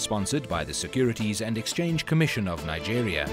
sponsored by the Securities and Exchange Commission of Nigeria.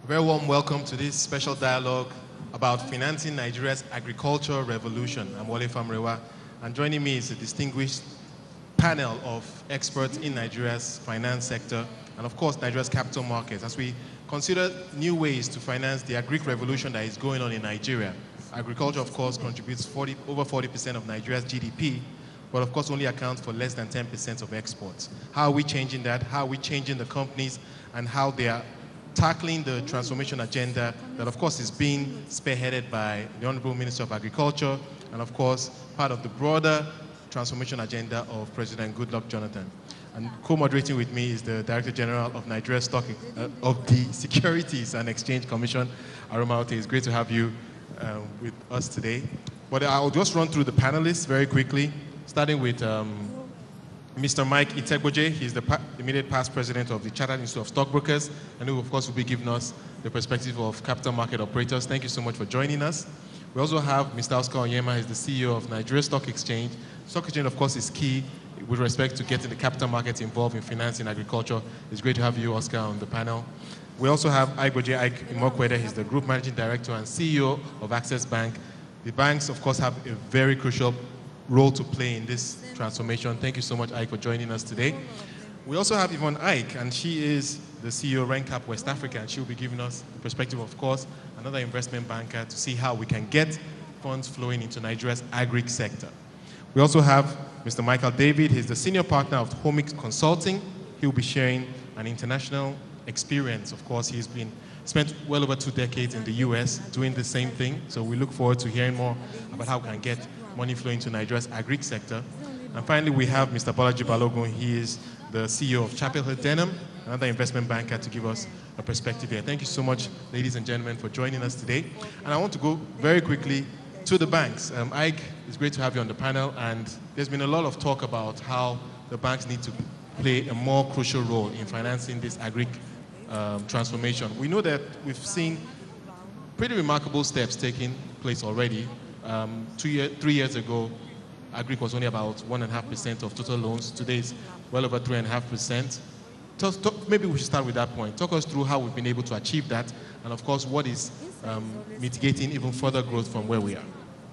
A very warm welcome to this special dialogue about financing Nigeria's agricultural revolution. I'm Wole Famrewa, and joining me is a distinguished panel of experts in Nigeria's finance sector and, of course, Nigeria's capital markets as we consider new ways to finance the agri revolution that is going on in Nigeria. Agriculture, of course, contributes over 40% of Nigeria's GDP, but of course only accounts for less than 10% of exports. How are we changing that? How are we changing the companies and how they are tackling the transformation agenda that, of course, is being spearheaded by the Honorable Minister of Agriculture and, of course, part of the broader transformation agenda of President Goodluck Jonathan. And co-moderating with me is the Director General of Nigeria of the Securities and Exchange Commission, Aroma Ote. It's great to have you with us today. But I'll just run through the panelists very quickly, starting with Mr. Mike Itegboje. He's the immediate past president of the Chartered Institute of Stockbrokers, and who, of course, will be giving us the perspective of capital market operators. Thank you so much for joining us. We also have Mr. Oscar Onyema. He's the CEO of Nigeria Stock Exchange. Stock Exchange, of course, is key with respect to getting the capital markets involved in financing agriculture. It's great to have you, Oscar, on the panel. We also have Igboje Ike Imokwede. He's the Group Managing Director and CEO of Access Bank. The banks, of course, have a very crucial role to play in this transformation. Thank you so much, Ike, for joining us today. We also have Yvonne Ike, and she is the CEO of RenCap West Africa, and she'll be giving us the perspective, of course, another investment banker, to see how we can get funds flowing into Nigeria's agri sector. We also have Mr. Michael David. He's the senior partner of Homix Consulting. He'll be sharing an international experience. Of course, he's spent well over 2 decades in the US doing the same thing. So we look forward to hearing more about how we can get money flowing to Nigeria's agri sector. And finally, we have Mr. Bolaji Balogun. He is the CEO of Chapel Hill Denham, another investment banker, to give us a perspective here. Thank you so much, ladies and gentlemen, for joining us today. And I want to go very quickly to the banks. Ike, it's great to have you on the panel, and there's been a lot of talk about how the banks need to play a more crucial role in financing this agri transformation. We know that we've seen pretty remarkable steps taking place already. 3 years ago, agri was only about 1.5% of total loans. Today it's well over 3.5%. Maybe we should start with that point. Talk us through how we've been able to achieve that, and of course, what is mitigating even further growth from where we are.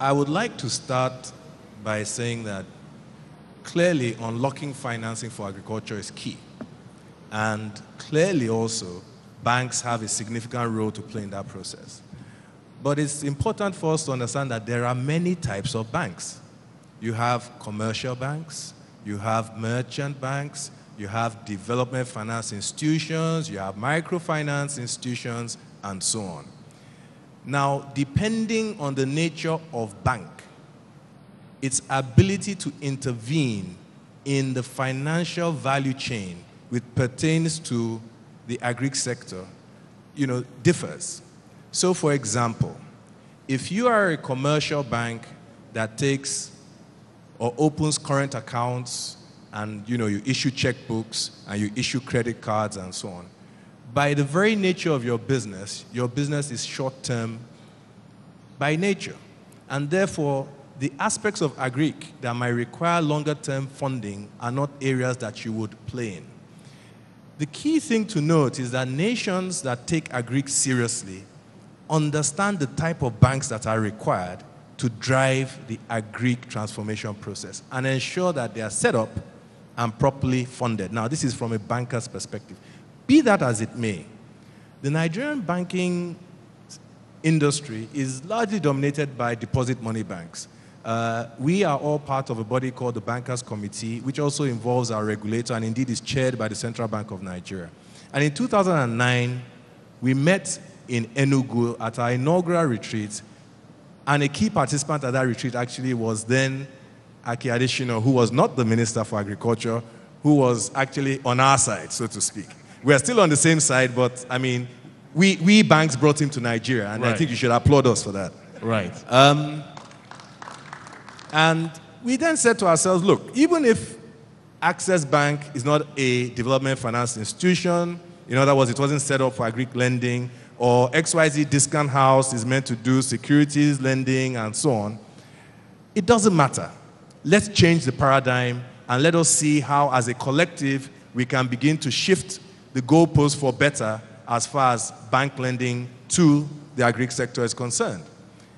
I would like to start by saying that clearly unlocking financing for agriculture is key. And clearly also, banks have a significant role to play in that process. But it's important for us to understand that there are many types of banks. You have commercial banks, you have merchant banks, you have development finance institutions, you have microfinance institutions, and so on. Now, depending on the nature of bank, its ability to intervene in the financial value chain which pertains to the agri sector, differs. So, for example, if you are a commercial bank that takes or opens current accounts and you issue checkbooks and you issue credit cards and so on, by the very nature of your business is short-term by nature. And therefore, the aspects of agri that might require longer-term funding are not areas that you would play in. The key thing to note is that nations that take agri seriously understand the type of banks that are required to drive the agri transformation process and ensure that they are set up and properly funded. Now, this is from a banker's perspective. Be that as it may, the Nigerian banking industry is largely dominated by deposit money banks. We are all part of a body called the Bankers Committee, which also involves our regulator and indeed is chaired by the Central Bank of Nigeria. And in 2009, we met in Enugu at our inaugural retreat, and a key participant at that retreat actually was then Aki Adesina, who was not the Minister for Agriculture, who was actually on our side, so to speak. We are still on the same side, but I mean, we banks brought him to Nigeria, and I think you should applaud us for that. Right. And we then said to ourselves, look, even if Access Bank is not a development finance institution, In other words, it wasn't set up for agri lending, or XYZ discount house is meant to do securities lending and so on. It doesn't matter. Let's change the paradigm and let us see how, as a collective, we can begin to shift the goalposts for better as far as bank lending to the agri sector is concerned.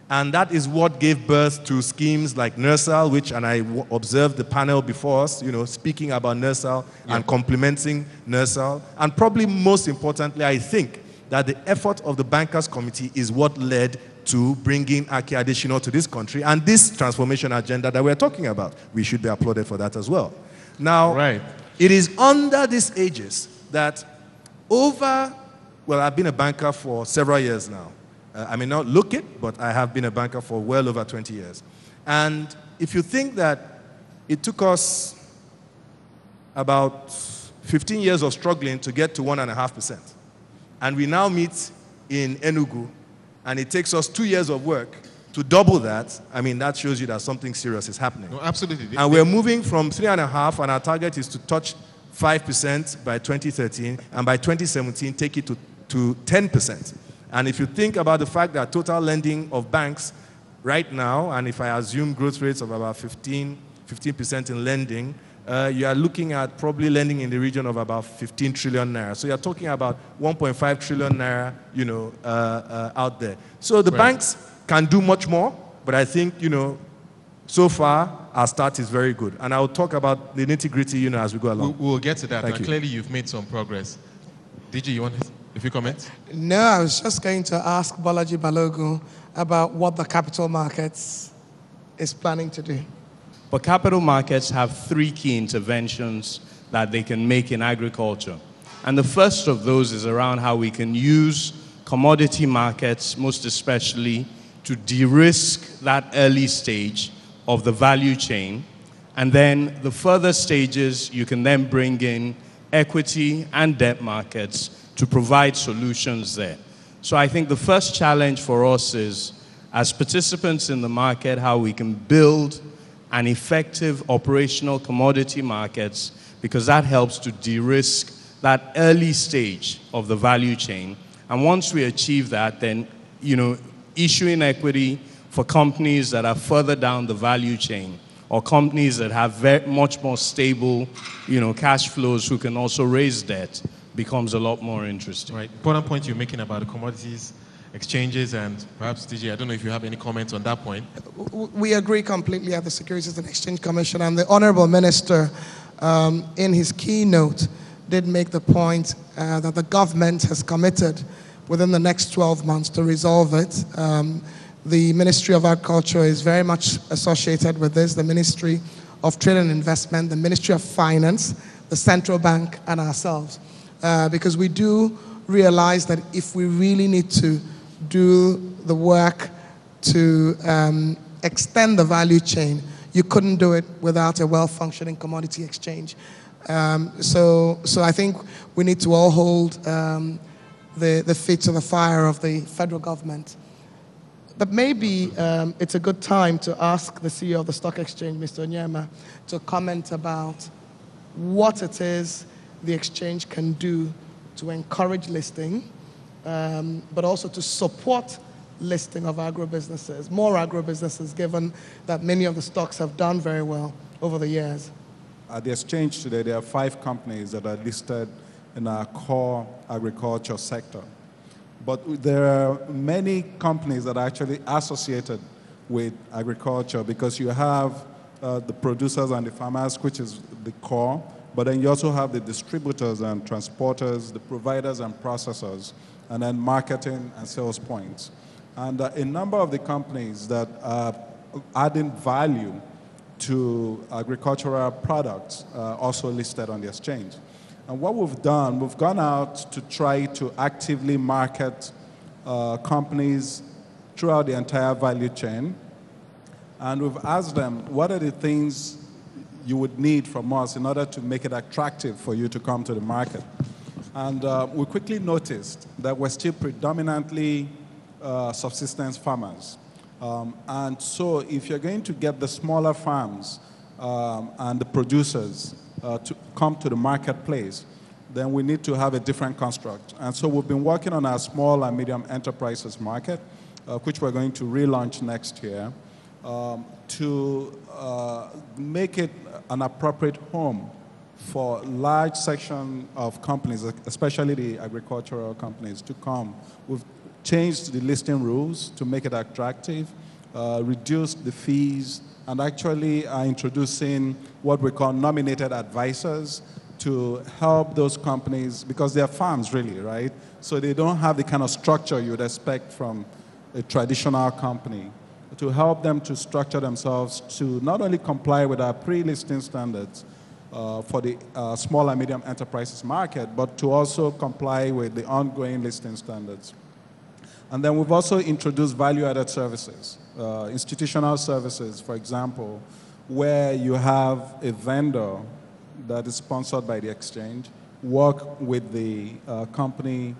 And that is what gave birth to schemes like NERSAL, which, and I observed the panel before us, speaking about NERSAL and complementing NERSAL. And probably most importantly, I think that the effort of the Bankers Committee is what led to bringing Aki Adesina to this country and this transformation agenda that we're talking about. We should be applauded for that as well. Now, it is under these aegis that I've been a banker for several years now. I may not look it, but I have been a banker for well over 20 years. And if you think that it took us about 15 years of struggling to get to 1.5%, and we now meet in Enugu, and it takes us 2 years of work to double that, I mean, that shows you that something serious is happening. No, absolutely. And we're moving from 3.5%, and our target is to touch 5% by 2013, and by 2017, take it to 10%. And if you think about the fact that total lending of banks right now, and if I assume growth rates of about 15% in lending, you are looking at probably lending in the region of about 15 trillion naira. So you're talking about 1.5 trillion naira, out there. So the banks can do much more, but I think, so far, our start is very good. And I'll talk about the nitty-gritty, as we go along. We'll get to that. Thank you. Clearly, you've made some progress. DG, you want a few comments? No, I was just going to ask Bolaji Balogun about what the capital markets is planning to do. But capital markets have 3 key interventions that they can make in agriculture. And the first of those is around how we can use commodity markets, most especially, to de-risk that early stage of the value chain. And then the further stages, you can then bring in equity and debt markets to provide solutions there. So I think the first challenge for us is, as participants in the market, how we can build an effective operational commodity markets, because that helps to de-risk that early stage of the value chain. And once we achieve that, then, issuing equity for companies that are further down the value chain, or companies that have much more stable, cash flows, who can also raise debt, becomes a lot more interesting. Right. Important point you're making about the commodities exchanges, and perhaps, DJ, I don't know if you have any comments on that point. We agree completely at the Securities and Exchange Commission, and the Honorable Minister, in his keynote, did make the point that the government has committed within the next 12 months to resolve it. The Ministry of Agriculture is very much associated with this, the Ministry of Trade and Investment, the Ministry of Finance, the Central Bank, and ourselves. Because we do realize that if we really need to do the work to extend the value chain, you couldn't do it without a well-functioning commodity exchange. So I think we need to all hold the feet to the fire of the federal government. But maybe it's a good time to ask the CEO of the Stock Exchange, Mr. Onyema, to comment about what it is the exchange can do to encourage listing, but also to support listing of agro-businesses, more agro-businesses, given that many of the stocks have done very well over the years. At the exchange today, there are 5 companies that are listed in our core agriculture sector. But there are many companies that are actually associated with agriculture, because you have the producers and the farmers, which is the core, but then you also have the distributors and transporters, the providers and processors, and then marketing and sales points. And a number of the companies that are adding value to agricultural products also listed on the exchange. And what we've done, we've gone out to try to actively market companies throughout the entire value chain. And we've asked them, what are the things you would need from us in order to make it attractive for you to come to the market? And we quickly noticed that we're still predominantly subsistence farmers. And so if you're going to get the smaller farms and the producers to come to the marketplace, then we need to have a different construct. And so we've been working on our small and medium enterprises market, which we're going to relaunch next year, to make it an appropriate home for large section of companies, especially the agricultural companies, to come. We've changed the listing rules to make it attractive, reduced the fees, and actually are introducing what we call nominated advisors to help those companies, because they're farms really, right? So they don't have the kind of structure you'd expect from a traditional company, to help them to structure themselves to not only comply with our pre-listing standards for the small and medium enterprises market, but to also comply with the ongoing listing standards. And then we've also introduced value-added services, institutional services, for example, where you have a vendor that is sponsored by the exchange, work with the company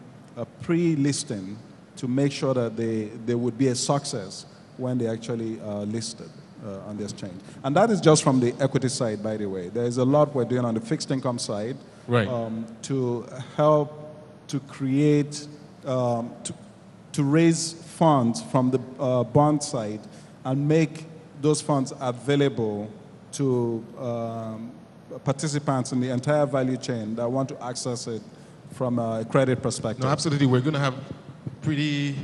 pre-listing to make sure that they would be a success when they actually listed on the exchange. And that is just from the equity side, by the way. There is a lot we're doing on the fixed income side, right, to help to create, to raise funds from the bond side and make those funds available to participants in the entire value chain that want to access it from a credit perspective. No, absolutely. We're going to have pretty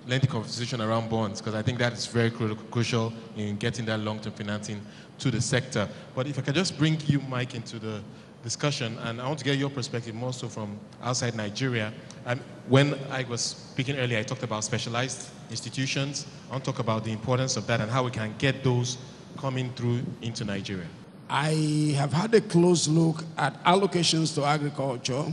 lengthy conversation around bonds, because I think that is very crucial in getting that long-term financing to the sector. But if I can just bring you, Mike, into the discussion, and I want to get your perspective more so from outside Nigeria. When I was speaking earlier, I talked about specialized institutions. I want to talk about the importance of that and how we can get those coming through into Nigeria. I have had a close look at allocations to agriculture,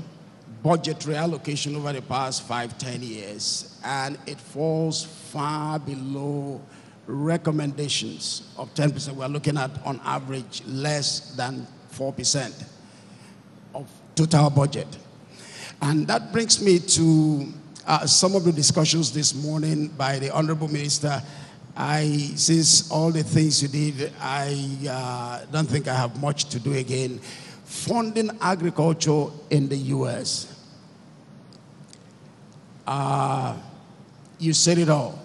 budgetary allocation over the past 5-10 years, and it falls far below recommendations of 10%. We're looking at, on average, less than 4% of total budget. And that brings me to some of the discussions this morning by the Honorable Minister. Since all the things you did, I don't think I have much to do again. Funding agriculture in the U.S. You said it all.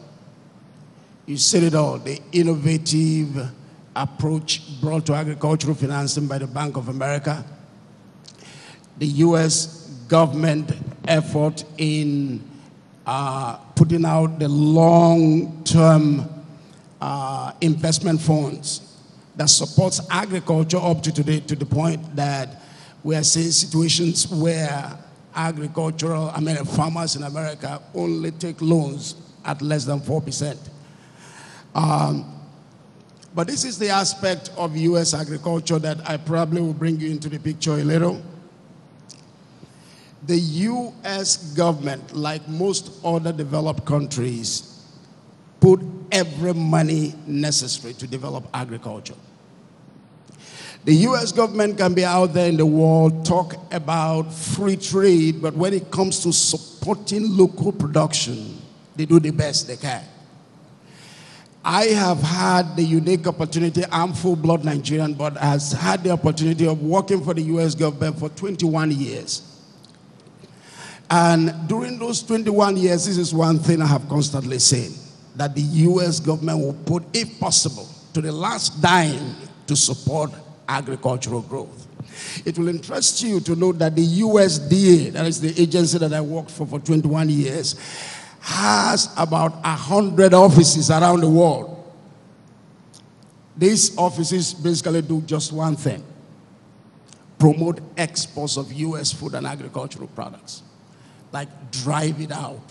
You said it all. The innovative approach brought to agricultural financing by the Bank of America. The U.S. government effort in putting out the long-term investment funds that supports agriculture up to today, to the point that we are seeing situations where farmers in America only take loans at less than 4%. But this is the aspect of U.S. agriculture that I probably will bring you into the picture a little. The U.S. government, like most other developed countries, put every money necessary to develop agriculture. The U.S. government can be out there in the world, talk about free trade, but when it comes to supporting local production, they do the best they can. I have had the unique opportunity, I'm full-blood Nigerian, but has had the opportunity of working for the U.S. government for 21 years. And during those 21 years, this is one thing I have constantly said, that the U.S. government will put, if possible, to the last dime to support agricultural growth. It will interest you to know that the USDA, that is the agency that I worked for 21 years, has about 100 offices around the world. These offices basically do just one thing: promote exports of U.S. food and agricultural products. Like, drive it out.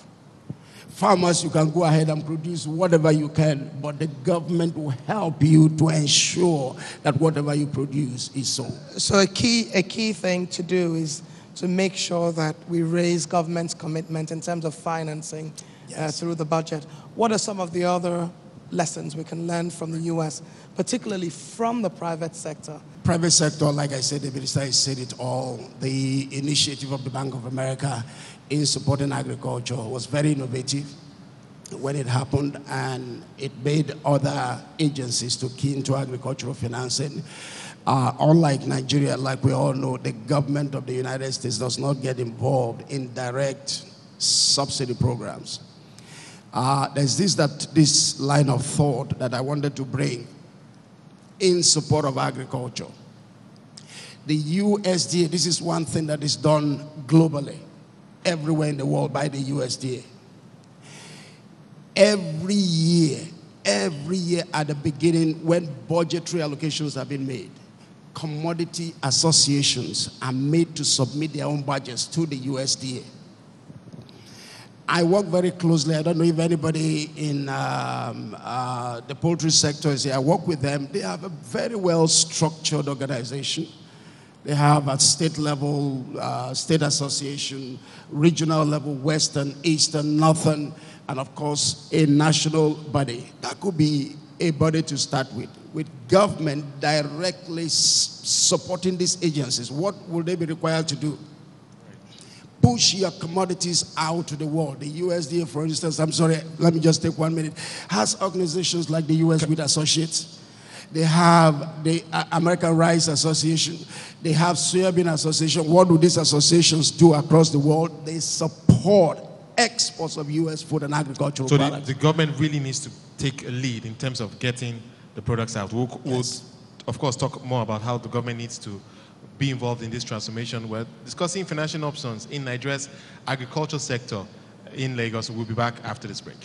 Farmers, you can go ahead and produce whatever you can, but the government will help you to ensure that whatever you produce is sold. So a key thing to do is to make sure that we raise government's commitment in terms of financing through the budget. What are some of the other lessons we can learn from the U.S., particularly from the private sector? Private sector, like I said, the minister has said it all. The initiative of the Bank of America in supporting agriculture was very innovative. when it happened, and it made other agencies to key into agricultural financing. Unlike Nigeria, like we all know, the government of the United States does not get involved in direct subsidy programs. There's this line of thought that I wanted to bring in support of agriculture. The USDA, this is one thing that is done globally, everywhere in the world by the USDA. Every year at the beginning, when budgetary allocations have been made, commodity associations are made to submit their own budgets to the USDA. I work very closely. I don't know if anybody in the poultry sector is here. I work with them. They have a very well-structured organization. They have at state level, state association, regional level, western, eastern, northern, and of course, a national body. That could be a body to start with government directly supporting these agencies. What will they be required to do? Push your commodities out to the world. The USDA, for instance, I'm sorry, let me just take 1 minute, has organizations like the US Wheat Associates. They have the American Rice Association. They have Soybean Association. What do these associations do across the world? They support exports of US food and agricultural products. So the government really needs to take a lead in terms of getting the products out. We'll of course, talk more about how the government needs to be involved in this transformation. We're discussing financial options in Nigeria's agriculture sector in Lagos. We'll be back after this break.